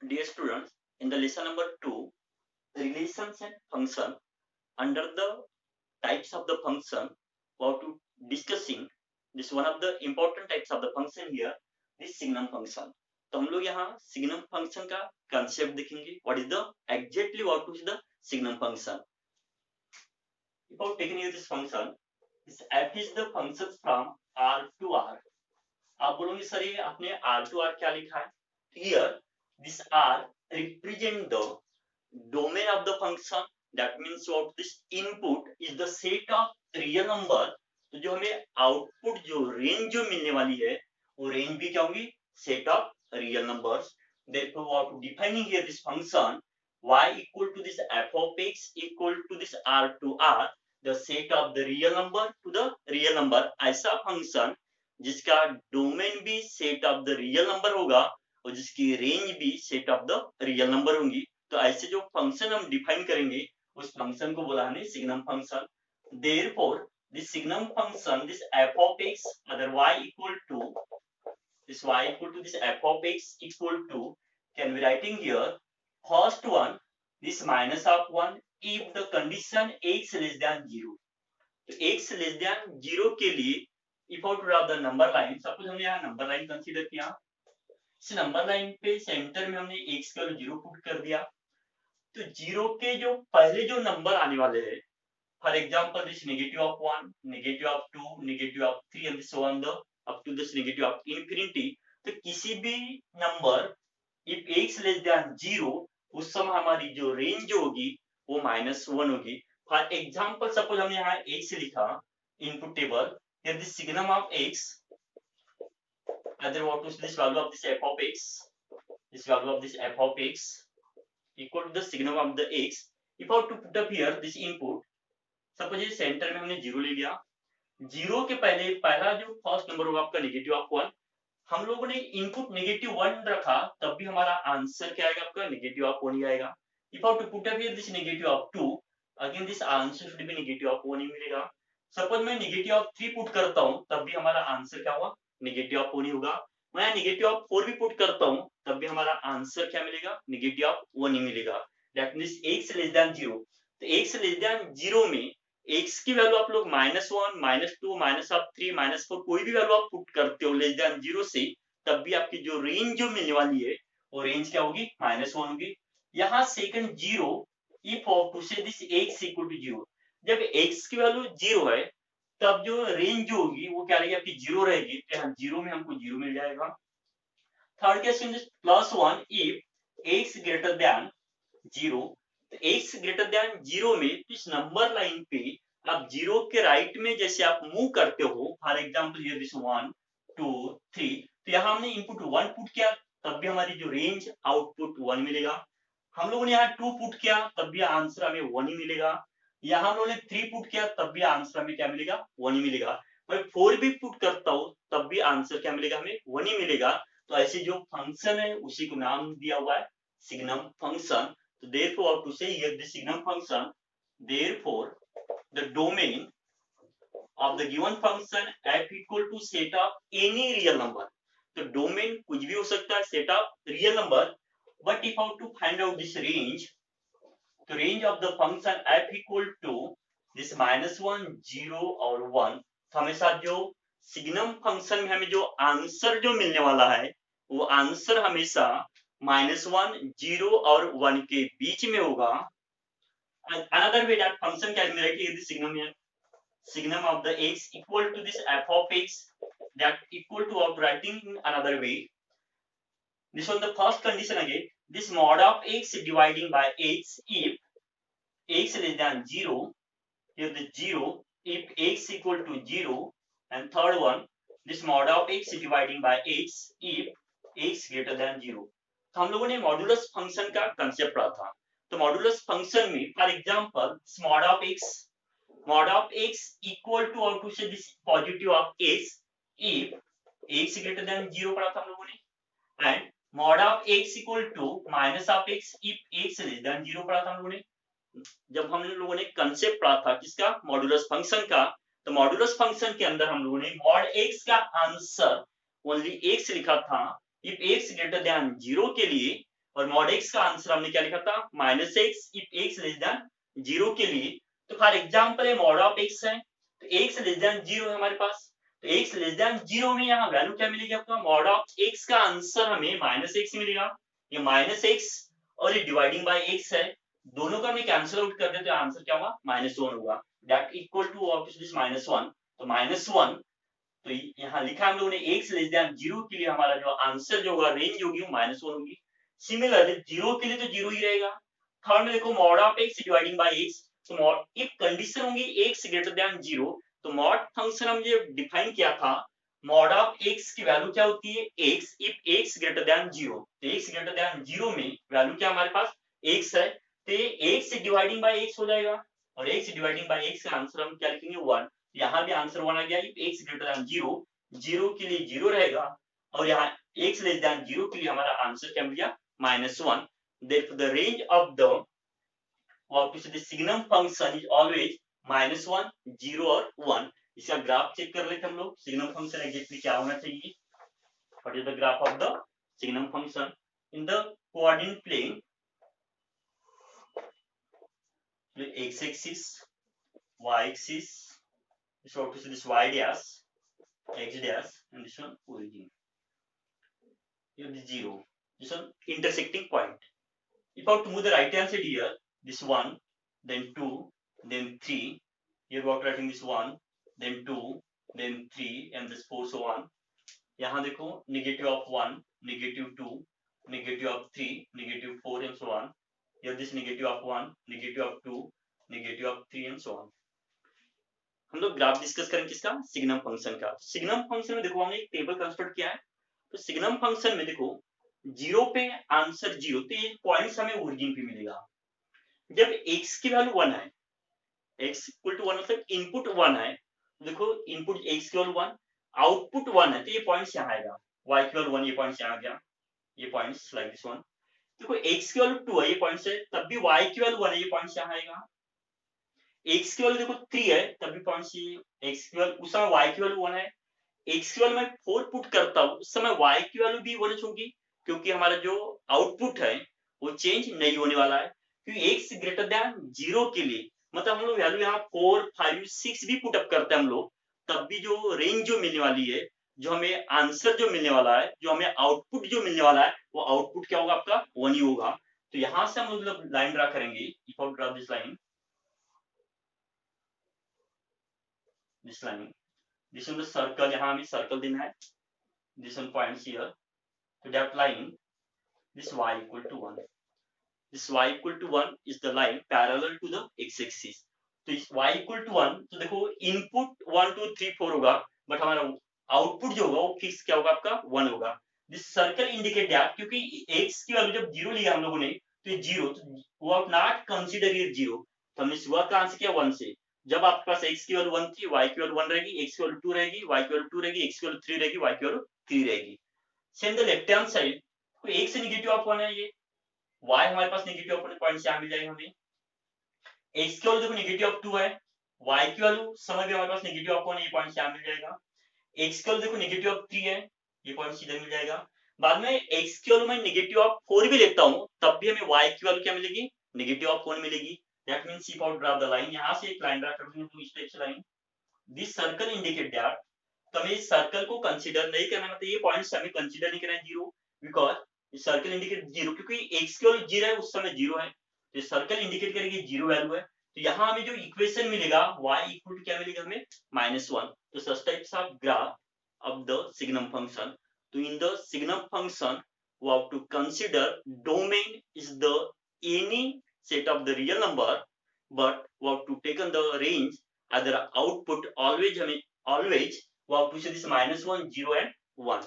Dear students, in the lesson number 2, relations and function, under the types of the function, we are to discussing this one of the important types of the function here, this signum function. तो हम लोग यहाँ signum function का concept देखेंगे. What is the exactly what is the signum function? Without taking this function, this f is the function from R to R. आप बोलोगे sir ये आपने R to R क्या लिखा है? Here this R represent the domain of the function. That means what this input is the set of real number. तो जो हमें आउटपुट जो रेंज जो मिलने वाली है वो रेंज भी क्या होगी? Set of real numbers. Therefore we are defining here this function y equal to this f of x equal to this R to R, the set of the real number to the real number. ऐसा function जिसका domain भी set of the real number होगा और जिसकी range भी set of the real number होंगी. तो ऐसे जो फंक्शन हम डिफाइन करेंगे उस फंक्शन को बोला हमने signum function. Therefore this signum function, this f of x other y equal to this y equal to this f of x equal to, can be writing here first one this minus of 1 if the condition x less than 0. तो x less than 0 के लिए if out of the number line, suppose हमने यहाँ number line consider किया, इस number line पे centre में हमने x का 0 पुट कर दिया. तो 0 के जो पहले जो नंबर आने वाले हैं, for example this negative of 1, negative of 2, negative of 3 and so on the up to this negative of infinity. तो किसी भी number if x less than 0, उस समय हमारी जो रेंज होगी वो -1 होगी. फॉर एग्जांपल सपोज हमने यहाँ x लिखा input table, here the signum of x, either what is this value of this f of x, this value of this f of x equal to the signum of the x. If I have to put up here this input, suppose ये centre में हमने 0 ले लिया. 0 के पहले पहला जो first number होगा आपका नेगेटिव ऑफ 1. हम लोगों ने इनपुट नेगेटिव 1 रखा तब भी हमारा आंसर क्या आएगा आपका? नेगेटिव ऑफ 1 ही आएगा. If I have to put up here this negative of 2, again this answer should be negative of 1 ही मिलेगा. सपोज मैं नेगेटिव ऑफ 3 पुट करता हूँ तब भी हमारा आंसर क्या होगा? नेगेटिव ऑफ 1 ही होगा. मैं नेगेटिव ऑफ 4 भी पुट करता हूँ तब भी हमारा आंसर क्या मिलेगा? नेगेटिव ऑफ 1 ही मिलेगा. That means x less than 0. तो x लेस देन 0 में x की वैल्यू आप लोग -1, -2, -3, -4 कोई भी वैल्यू आप पुट करते हो लेस देन 0 से, तब भी आपकी जो रेंज जो मिलने वाली है वो रेंज क्या होगी? -1 होगी. यहाँ सेकंड 0 इफ ऑफ टू से दिस x इक्वल टू 0. जब x की वैल्यू 0 है तब जो रेंज जो होगी वो क्या रहेगी? आपकी 0 रहेगी. तो यहाँ 0 में हमको 0 मिल जाएगा. थर्ड केस में +1 इफ x ग्रेटर देन 0. तो x ग्रेटर देन 0 में इस नंबर लाइन पे आप 0 के राइट में जैसे आप मूव करते हो, फॉर एग्जांपल हियर दिस 1 2 3, तो यहाँ हमने इनपुट 1 पुट किया तब भी हमारी जो रेंज आउटपुट 1 मिलेगा. हम लोगों ने यहाँ 2 पुट किया तब भी आंसर हमें 1 ही मिलेगा. यहाँ हम लोगों ने 3 पुट किया तब भी आंसर हमें क्या मिलेगा? 1 ही मिलेगा. मैं 4 भी पुट करता हूँ तब भी आंसर क्या मिलेगा? हमें 1 ही मिलेगा. तो ऐसे जो फंक्शन है उसी को नाम दिया हुआ है signum function. So therefore to say here the signum function, therefore the domain of the given function f equal to set of any real number. तो डोमेन कुछ भी हो सकता है, set of real number. But if how to find out this range, तो range of the function f equal to this -1 0 और 1. तो हमेशा जो सिग्नम फंक्शन में हमें जो आंसर जो मिलने वाला है वो आंसर हमेशा -1 0 और 1 के बीच में होगा. Another way that function can be written is the signum here. Signum of the x equal to this f of x, that equal to of writing in another way. This one the first condition again. This mod of x dividing by x if x less than 0. Here the 0 if x equal to 0. And third one, this mod of x dividing by x if x greater than 0. तो हम लोगों ने modulus function का concept पढ़ा था. तो modulus function में for example mod of x equal to और टू से this positive of x if x greater than 0 पढ़ा था हम लोगों ने. And mod of x equal to minus of x if x less than 0 पढ़ा था हम लोगों ने. जब हम लोगों ने कंसेप्ट पढ़ा था किसका? मॉडुलस फंक्शन का. तो मॉडुलस फंक्शन के अंदर हम लोगों ने mod x का आंसर ओनली x लिखा था इफ x ग्रेटर देन 0 के लिए, और मॉड x का आंसर हमने क्या लिखा था -x if x less than 0 के लिए। तो फॉर एग्जांपल ये मॉड ऑफ x है, तो x लेस देन 0 है हमारे पास, तो x लेस देन 0 में यहाँ वैल्यू क्या मिलेगी आपका, मॉड ऑफ x का आंसर हमें -x मिलेगा। ये -x और ये डिवाइडिंग बाय x है, दोनों का हमें कैंसिल आउट कर दे तो आंसर क्या होगा -1 होगा, that equal to what is this -1, तो -1। तो यहाँ लिखा हम लोगों ने x लेस देन 0 के लिए हमारा जो आंसर जो होगा रेंज होगी वो -1 होगी। सिमिलरली 0 के लिए तो 0 ही रहेगा। थर्ड में देखो mod of x dividing by x, तो मॉड इफ कंडीशन होगी x ग्रेटर देन 0, तो मॉड फंक्शन हम ये डिफाइन किया था, मॉड ऑफ x की वैल्यू क्या होती है x if x greater than 0, तो x ग्रेटर देन 0 में वैल्यू क्या हमारे पास x है, तो ये x डिवाइडिंग बाय x हो जाएगा, और x डिवाइडिंग बाय x का आंसर हम क्या लिखेंगे 1। यहाँ भी आंसर 1 आ गया, इफ x ग्रेटर देन 0, 0 के लिए 0 रहेगा, और यहाँ x लेस देन 0 के लिए हमारा आंसर क्या मिल गया -1। Therefore the range of the what is the signum function is always -1, 0 और 1। इसका ग्राफ चेक कर लेते हम लोग, सिग्नम फंक्शन एग्जैक्टली क्या होना चाहिए। What is the graph of the signum function in the coordinate plane? X-axis, y-axis, this what is this y dash, x dash, and this one origin. Here the 0, this one intersecting point. If I have to move the right hand side here, this 1, then 2, then 3. Here we are writing this 1, then 2, then 3, and this 4, so on. यहाँ देखो negative of 1, negative 2, negative of 3, negative 4, and so on. Here this negative of 1, negative of 2, negative of 3, and so on. हम लोग graph discuss करेंगे किसका, signum function का। Signum function में देखो हमने एक टेबल कंस्ट्रक्ट किया है, तो सिग्नम फंक्शन में देखो 0 पे आंसर 0, तो ये पॉइंट्स हमें ओरिजिन पे मिलेगा। जब x की वैल्यू 1 है, x इक्वल टू 1 मतलब इनपुट 1 है, देखो इनपुट x की वैल्यू 1, आउटपुट 1 है, तो ये पॉइंट्स यहाँ आएगा, y की वैल्यू 1, ये पॉइंट्स यहाँ आ गया, ये पॉइंट्स लाइक दिस वन। देखो x की वैल्यू 2 है, ये पॉइंट्स है, तब भी y की वैल्यू 1 है, ये पॉइंट्स यहाँ आएगा। x की वैल्यू देखो 3 है, तब भी पॉइंट्स ये, x की वैल्यू उस समय y की वैल्यू 1 है, x की वैल्यू मैं 4 पुट करता हूँ, उस समय y की वैल्यू भी 1 होगी, क्योंकि हमारा जो आउटपुट है वो चेंज नहीं होने वाला है, क्योंकि x ग्रेटर देन 0 के लिए मतलब हम लोग वैल्यू यहाँ 4, 5, 6 भी पुट अप करते हैं हम लोग, तब भी जो रेंज जो मिलने वाली है, जो हमें आंसर जो मिलने वाला है, जो हमें आउटपुट जो मिलने वाला है, वो आउटपुट क्या होगा आपका 1 ही होगा। तो यहाँ से हम लोग लाइन ड्रा करेंगे, if I draw this line, this line, this one the circle, यहाँ हमें सर्कल देना है, this one points here, to that line, this y equal to 1, this y equal to 1 is the line parallel to the x-axis। तो इस y equal to 1, तो देखो input 1 2 3 4 होगा, but हमारा आउटपुट जो होगा वो फिक्स क्या होगा आपका 1 होगा। दिस सर्कल इंडिकेट दैट, क्योंकि x की वैल्यू जब 0 लिया हम लोगों ने, तो ये 0, तो वो आप नॉट कंसीडर ये 0, तो हमने शुरुआत का आंसर किया 1 से। जब आपके पास x की वैल्यू 1 थी, y की वैल्यू 1 रहेगी, x की वैल्यू 2 रहेगी, y की वैल्यू 2 रहेगी, x की वैल्यू 3 रहेगी, y की वैल्यू 3 रहेगी। Same the left hand side, तो x से नेगेटिव ऑफ 1 है, ये y हमारे पास नेगेटिव ऑफ 1 पॉइंट यहाँ मिल जाएगा हमें। x की वैल्यू देखो नेगेटिव ऑफ 2 है, y की वैल्यू समय भी हमारे पास नेगेटिव ऑफ 1 है, ये पॉइंट यहाँ मिल जाएगा। x की वैल्यू देखो नेगेटिव ऑफ 3 है, ये पॉइंट सीधे मिल जाएगा। बाद में x की वैल्यू मैं नेगेटिव ऑफ 4 भी लेता हूँ, तब भी हमें y की वैल्यू क्या मिलेगी, नेगेटिव ऑफ 1 मिलेगी। That means if I draw the line, यहाँ से एक लाइन ड्रा करते हैं, two steps line, this circle indicate that, तो हमें इस सर्कल को कंसीडर नहीं करना, मतलब ये पॉइंट्स हमें कंसीडर नहीं करना है 0, बिकॉज ये सर्कल इंडिकेट 0, क्योंकि x की वैल्यू 0 है, उस समय 0 है, तो सर्कल इंडिकेट करेगी 0 वैल्यू है। तो यहाँ हमें जो इक्वेशन मिलेगा y इक्वल टू क्या मिलेगा हमें -1। तो such types of graph of the signum function. So in the signum function, we have to consider domain is the any set of the real number, but we have to take on the range as the output always we have to say this -1, 0 and 1.